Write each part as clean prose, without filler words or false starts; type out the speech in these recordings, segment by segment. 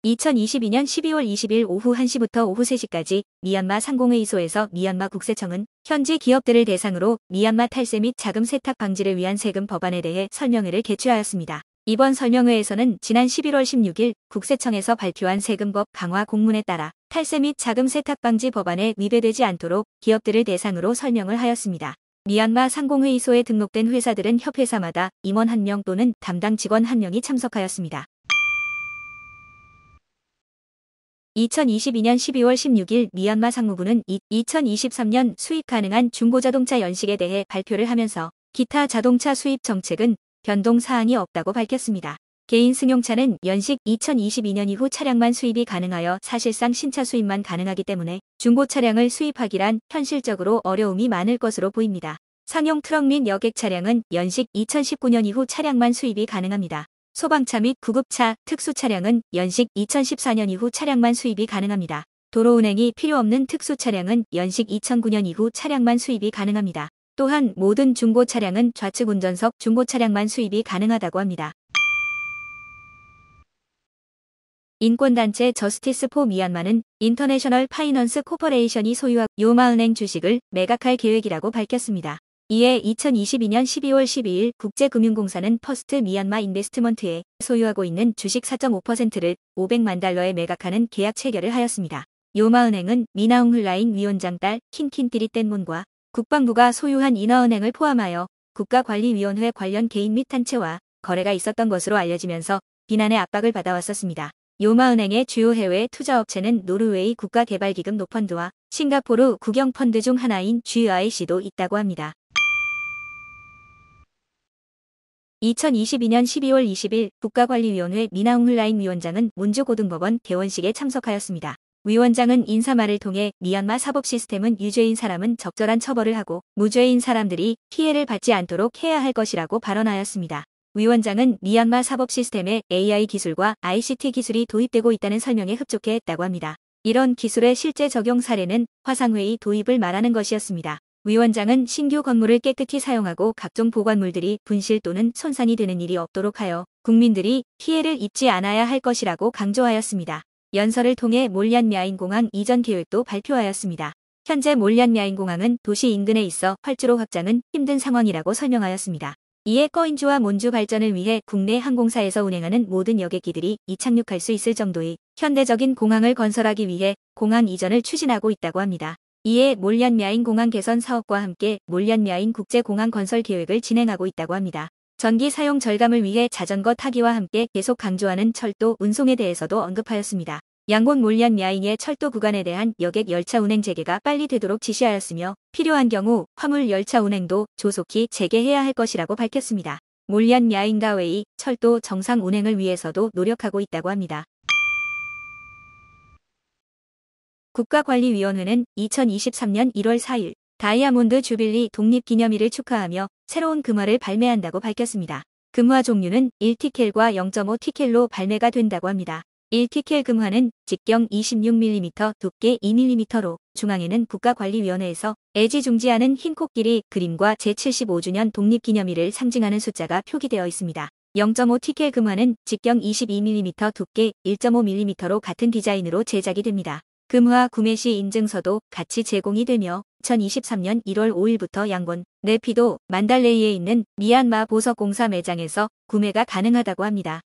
2022년 12월 20일 오후 1시부터 오후 3시까지 미얀마 상공회의소에서 미얀마 국세청은 현지 기업들을 대상으로 미얀마 탈세 및 자금 세탁 방지를 위한 세금 법안에 대해 설명회를 개최하였습니다. 이번 설명회에서는 지난 11월 16일 국세청에서 발표한 세금법 강화 공문에 따라 탈세 및 자금 세탁 방지 법안에 위배되지 않도록 기업들을 대상으로 설명을 하였습니다. 미얀마 상공회의소에 등록된 회사들은 협회사마다 임원 1명 또는 담당 직원 1명이 참석하였습니다. 2022년 12월 16일 미얀마 상무부는 2023년 수입 가능한 중고자동차 연식에 대해 발표를 하면서 기타 자동차 수입 정책은 변동 사항이 없다고 밝혔습니다. 개인 승용차는 연식 2022년 이후 차량만 수입이 가능하여 사실상 신차 수입만 가능하기 때문에 중고 차량을 수입하기란 현실적으로 어려움이 많을 것으로 보입니다. 상용 트럭 및 여객 차량은 연식 2019년 이후 차량만 수입이 가능합니다. 소방차 및 구급차, 특수 차량은 연식 2014년 이후 차량만 수입이 가능합니다. 도로 운행이 필요 없는 특수 차량은 연식 2009년 이후 차량만 수입이 가능합니다. 또한 모든 중고 차량은 좌측 운전석 중고 차량만 수입이 가능하다고 합니다. 인권단체 저스티스 포 미얀마는 인터내셔널 파이넌스 코퍼레이션이 소유한 요마은행 주식을 매각할 계획이라고 밝혔습니다. 이에 2022년 12월 12일 국제금융공사는 퍼스트 미얀마 인베스트먼트에 소유하고 있는 주식 4.5%를 500만 달러에 매각하는 계약 체결을 하였습니다. 요마은행은 미나웅 흘라잉 위원장 딸 킨킨띠리 뗏몬과 국방부가 소유한 인하은행을 포함하여 국가관리위원회 관련 개인 및 단체와 거래가 있었던 것으로 알려지면서 비난의 압박을 받아왔었습니다. 요마은행의 주요 해외 투자업체는 노르웨이 국가개발기금 노펀드와 싱가포르 국영펀드 중 하나인 GIC도 있다고 합니다. 2022년 12월 20일 국가관리위원회 미나웅 흘라잉 위원장은 문주고등법원 개원식에 참석하였습니다. 위원장은 인사말을 통해 미얀마 사법 시스템은 유죄인 사람은 적절한 처벌을 하고 무죄인 사람들이 피해를 받지 않도록 해야 할 것이라고 발언하였습니다. 위원장은 미얀마 사법 시스템에 AI 기술과 ICT 기술이 도입되고 있다는 설명에 흡족해 했다고 합니다. 이런 기술의 실제 적용 사례는 화상회의 도입을 말하는 것이었습니다. 위원장은 신규 건물을 깨끗이 사용하고 각종 보관물들이 분실 또는 손상이 되는 일이 없도록 하여 국민들이 피해를 입지 않아야 할 것이라고 강조하였습니다. 연설을 통해 몰얀미아인 공항 이전 계획도 발표하였습니다. 현재 몰얀미아인 공항은 도시 인근에 있어 활주로 확장은 힘든 상황이라고 설명하였습니다. 이에 꺼인주와 몬주 발전을 위해 국내 항공사에서 운행하는 모든 여객기들이 이착륙할 수 있을 정도의 현대적인 공항을 건설하기 위해 공항 이전을 추진하고 있다고 합니다. 이에 몰얀미아인 공항 개선 사업과 함께 몰얀미아인 국제공항 건설 계획을 진행하고 있다고 합니다. 전기 사용 절감을 위해 자전거 타기와 함께 계속 강조하는 철도 운송에 대해서도 언급하였습니다. 양곤 몰얀미아인의 철도 구간에 대한 여객 열차 운행 재개가 빨리 되도록 지시하였으며 필요한 경우 화물 열차 운행도 조속히 재개해야 할 것이라고 밝혔습니다. 몰얀미아인과 웨이 철도 정상 운행을 위해서도 노력하고 있다고 합니다. 국가관리위원회는 2023년 1월 4일 다이아몬드 주빌리 독립기념일을 축하하며 새로운 금화를 발매한다고 밝혔습니다. 금화 종류는 1티켈과 0.5티켈로 발매가 된다고 합니다. 1티켈 금화는 직경 26mm, 두께 2mm로 중앙에는 국가관리위원회에서 애지중지하는 흰 코끼리 그림과 제75주년 독립기념일을 상징하는 숫자가 표기되어 있습니다. 0.5티켈 금화는 직경 22mm, 두께 1.5mm로 같은 디자인으로 제작이 됩니다. 금화 구매 시 인증서도 같이 제공이 되며 2023년 1월 5일부터 양곤, 네피도, 만달레이에 있는 미얀마 보석공사 매장에서 구매가 가능하다고 합니다.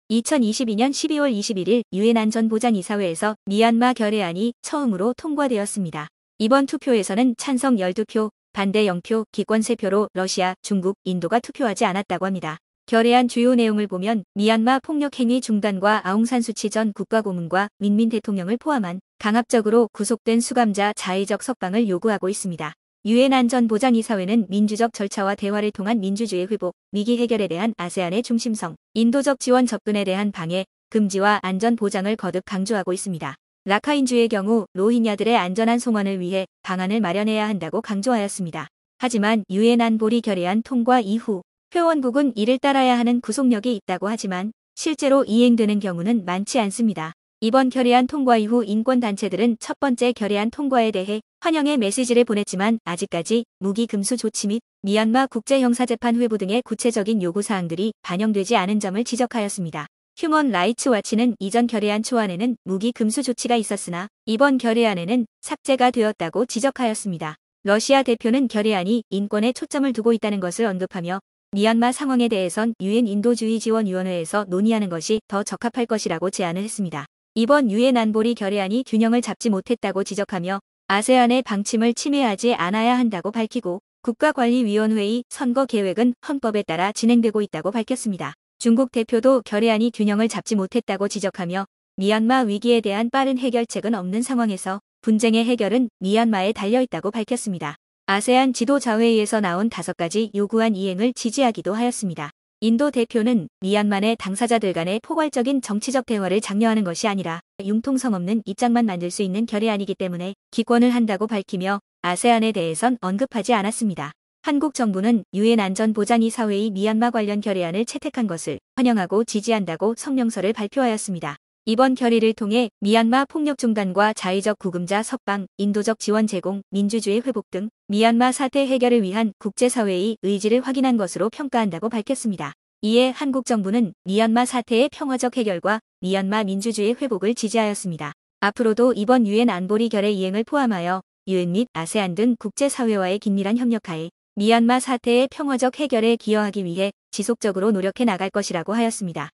2022년 12월 21일 유엔 안전보장이사회에서 미얀마 결의안이 처음으로 통과되었습니다. 이번 투표에서는 찬성 12표, 반대 0표, 기권 3표로 러시아, 중국, 인도가 투표하지 않았다고 합니다. 결의안 주요 내용을 보면 미얀마 폭력행위 중단과 아웅산수치 전 국가고문과 윈민 대통령을 포함한 강압적으로 구속된 수감자 자의적 석방을 요구하고 있습니다. 유엔 안전보장이사회는 민주적 절차와 대화를 통한 민주주의 회복, 위기 해결에 대한 아세안의 중심성, 인도적 지원 접근에 대한 방해, 금지와 안전 보장을 거듭 강조하고 있습니다. 라카인주의 경우 로힝야들의 안전한 송환을 위해 방안을 마련해야 한다고 강조하였습니다. 하지만 유엔 안보리 결의안 통과 이후 회원국은 이를 따라야 하는 구속력이 있다고 하지만 실제로 이행되는 경우는 많지 않습니다. 이번 결의안 통과 이후 인권단체들은 첫 번째 결의안 통과에 대해 환영의 메시지를 보냈지만 아직까지 무기 금수 조치 및 미얀마 국제형사재판 회부 등의 구체적인 요구사항들이 반영되지 않은 점을 지적하였습니다. 휴먼 라이츠 와치는 이전 결의안 초안에는 무기 금수 조치가 있었으나 이번 결의안에는 삭제가 되었다고 지적하였습니다. 러시아 대표는 결의안이 인권에 초점을 두고 있다는 것을 언급하며 미얀마 상황에 대해선 유엔 인도주의지원위원회에서 논의하는 것이 더 적합할 것이라고 제안을 했습니다. 이번 유엔 안보리 결의안이 균형을 잡지 못했다고 지적하며 아세안의 방침을 침해하지 않아야 한다고 밝히고 국가관리위원회의 선거 계획은 헌법에 따라 진행되고 있다고 밝혔습니다. 중국 대표도 결의안이 균형을 잡지 못했다고 지적하며 미얀마 위기에 대한 빠른 해결책은 없는 상황에서 분쟁의 해결은 미얀마에 달려있다고 밝혔습니다. 아세안 지도자회의에서 나온 5가지 요구안 이행을 지지하기도 하였습니다. 인도 대표는 미얀마 내 당사자들 간의 포괄적인 정치적 대화를 장려하는 것이 아니라 융통성 없는 입장만 만들 수 있는 결의안이기 때문에 기권을 한다고 밝히며 아세안에 대해선 언급하지 않았습니다. 한국 정부는 유엔 안전보장이사회의 미얀마 관련 결의안을 채택한 것을 환영하고 지지한다고 성명서를 발표하였습니다. 이번 결의를 통해 미얀마 폭력 중단과 자의적 구금자 석방, 인도적 지원 제공, 민주주의 회복 등 미얀마 사태 해결을 위한 국제사회의 의지를 확인한 것으로 평가한다고 밝혔습니다. 이에 한국 정부는 미얀마 사태의 평화적 해결과 미얀마 민주주의 회복을 지지하였습니다. 앞으로도 이번 유엔 안보리 결의 이행을 포함하여 유엔 및 아세안 등 국제사회와의 긴밀한 협력하에 미얀마 사태의 평화적 해결에 기여하기 위해 지속적으로 노력해 나갈 것이라고 하였습니다.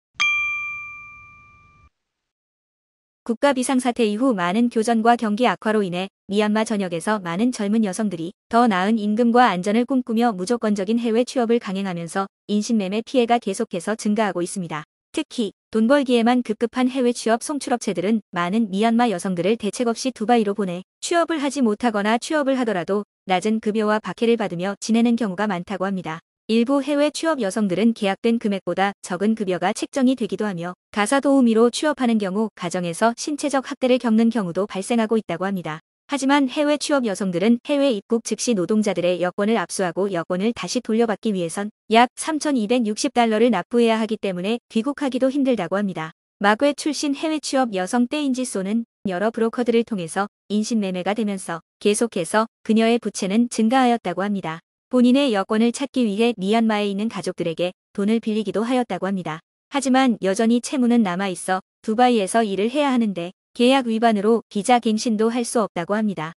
국가 비상사태 이후 많은 교전과 경기 악화로 인해 미얀마 전역에서 많은 젊은 여성들이 더 나은 임금과 안전을 꿈꾸며 무조건적인 해외 취업을 강행하면서 인신매매 피해가 계속해서 증가하고 있습니다. 특히 돈 벌기에만 급급한 해외 취업 송출업체들은 많은 미얀마 여성들을 대책 없이 두바이로 보내 취업을 하지 못하거나 취업을 하더라도 낮은 급여와 박해를 받으며 지내는 경우가 많다고 합니다. 일부 해외 취업 여성들은 계약된 금액보다 적은 급여가 책정이 되기도 하며 가사도우미로 취업하는 경우 가정에서 신체적 학대를 겪는 경우도 발생하고 있다고 합니다. 하지만 해외 취업 여성들은 해외 입국 즉시 노동자들의 여권을 압수하고 여권을 다시 돌려받기 위해선 약 3,260달러를 납부해야 하기 때문에 귀국하기도 힘들다고 합니다. 마괴 출신 해외 취업 여성 떼인지소는 여러 브로커들을 통해서 인신매매가 되면서 계속해서 그녀의 부채는 증가하였다고 합니다. 본인의 여권을 찾기 위해 미얀마에 있는 가족들에게 돈을 빌리기도 하였다고 합니다. 하지만 여전히 채무는 남아있어 두바이에서 일을 해야 하는데 계약 위반으로 비자 갱신도 할 수 없다고 합니다.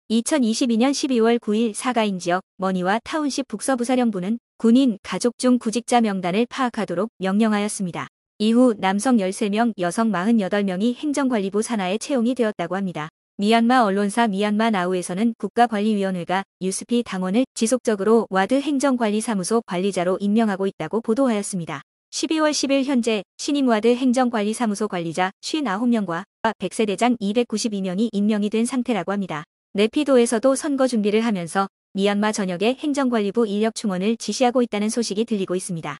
2022년 12월 9일 사가인지역 머니와 타운십 북서부사령부는 군인 가족 중 구직자 명단을 파악하도록 명령하였습니다. 이후 남성 13명, 여성 48명이 행정관리부 산하에 채용이 되었다고 합니다. 미얀마 언론사 미얀마 나우에서는 국가관리위원회가 유스피 당원을 지속적으로 와드 행정관리사무소 관리자로 임명하고 있다고 보도하였습니다. 12월 10일 현재 신임 와드 행정관리사무소 관리자 59명과 100세대장 292명이 임명이 된 상태라고 합니다. 네피도에서도 선거 준비를 하면서 미얀마 전역의 행정관리부 인력 충원을 지시하고 있다는 소식이 들리고 있습니다.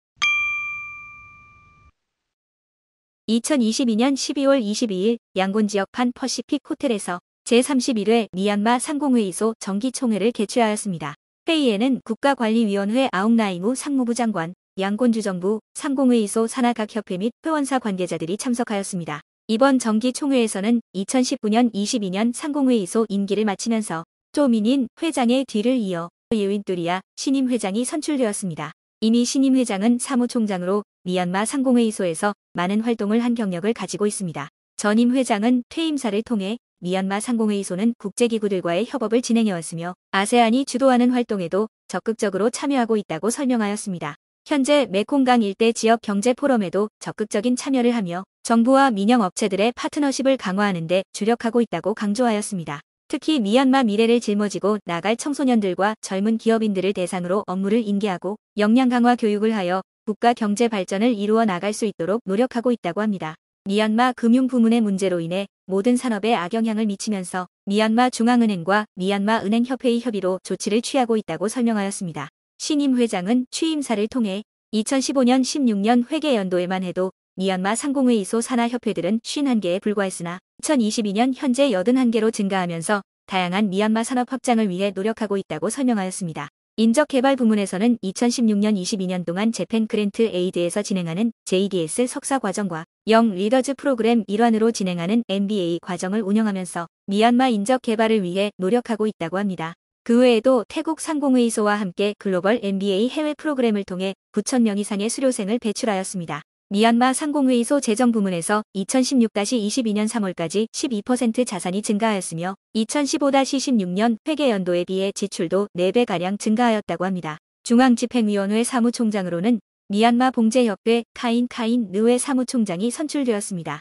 2022년 12월 22일 양곤 지역 판 퍼시픽 호텔에서 제31회 미얀마 상공회의소 정기총회를 개최하였습니다. 회의에는 국가관리위원회 아웅라이무 상무부 장관, 양곤주정부, 상공회의소 산하 각 협회 및 회원사 관계자들이 참석하였습니다. 이번 정기총회에서는 2019년 22년 상공회의소 임기를 마치면서 조민인 회장의 뒤를 이어 예윈뚜리아 신임 회장이 선출되었습니다. 이미 신임 회장은 사무총장으로 미얀마 상공회의소에서 많은 활동을 한 경력을 가지고 있습니다. 전임 회장은 퇴임사를 통해 미얀마 상공회의소는 국제기구들과의 협업을 진행해왔으며 아세안이 주도하는 활동에도 적극적으로 참여하고 있다고 설명하였습니다. 현재 메콩강 일대 지역 경제 포럼에도 적극적인 참여를 하며 정부와 민영업체들의 파트너십을 강화하는 데 주력하고 있다고 강조하였습니다. 특히 미얀마 미래를 짊어지고 나갈 청소년들과 젊은 기업인들을 대상으로 업무를 인계하고 역량 강화 교육을 하여 국가 경제 발전을 이루어 나갈 수 있도록 노력하고 있다고 합니다. 미얀마 금융 부문의 문제로 인해 모든 산업에 악영향을 미치면서 미얀마 중앙은행과 미얀마 은행협회의 협의로 조치를 취하고 있다고 설명하였습니다. 신임 회장은 취임사를 통해 2015년 16년 회계연도에만 해도 미얀마 상공회의소 산하협회들은 51개에 불과했으나 2022년 현재 81개로 증가하면서 다양한 미얀마 산업 확장을 위해 노력하고 있다고 설명하였습니다. 인적개발 부문에서는 2016년 22년 동안 재팬 그랜트 에이드에서 진행하는 JDS 석사 과정과 영 리더즈 프로그램 일환으로 진행하는 MBA 과정을 운영하면서 미얀마 인적개발을 위해 노력하고 있다고 합니다. 그 외에도 태국 상공회의소와 함께 글로벌 MBA 해외 프로그램을 통해 9,000명 이상의 수료생을 배출하였습니다. 미얀마 상공회의소 재정 부문에서 2016-22년 3월까지 12% 자산이 증가하였으며 2015-16년 회계연도에 비해 지출도 4배가량 증가하였다고 합니다. 중앙집행위원회 사무총장으로는 미얀마 봉제협회 카인 느웨 사무총장이 선출되었습니다.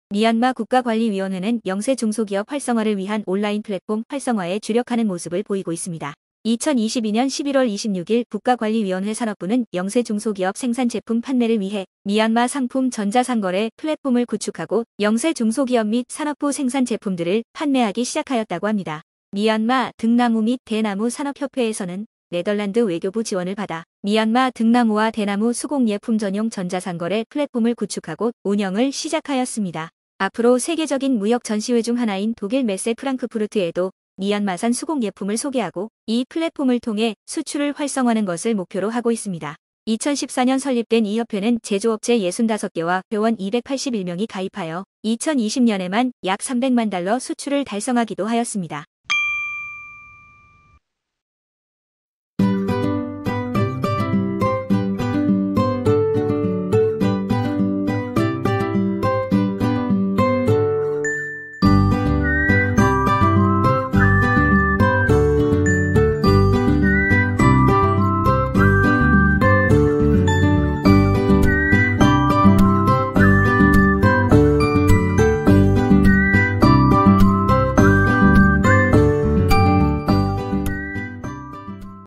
미얀마 국가관리위원회는 영세 중소기업 활성화를 위한 온라인 플랫폼 활성화에 주력하는 모습을 보이고 있습니다. 2022년 11월 26일 국가관리위원회 산업부는 영세 중소기업 생산 제품 판매를 위해 미얀마 상품 전자상거래 플랫폼을 구축하고 영세 중소기업 및 산업부 생산 제품들을 판매하기 시작하였다고 합니다. 미얀마 등나무 및 대나무 산업협회에서는 네덜란드 외교부 지원을 받아 미얀마 등나무와 대나무 수공예품 전용 전자상거래 플랫폼을 구축하고 운영을 시작하였습니다. 앞으로 세계적인 무역 전시회 중 하나인 독일 메세 프랑크푸르트에도 미얀마산 수공예품을 소개하고 이 플랫폼을 통해 수출을 활성화하는 것을 목표로 하고 있습니다. 2014년 설립된 이 협회는 제조업체 65개와 회원 281명이 가입하여 2020년에만 약 $300만 수출을 달성하기도 하였습니다.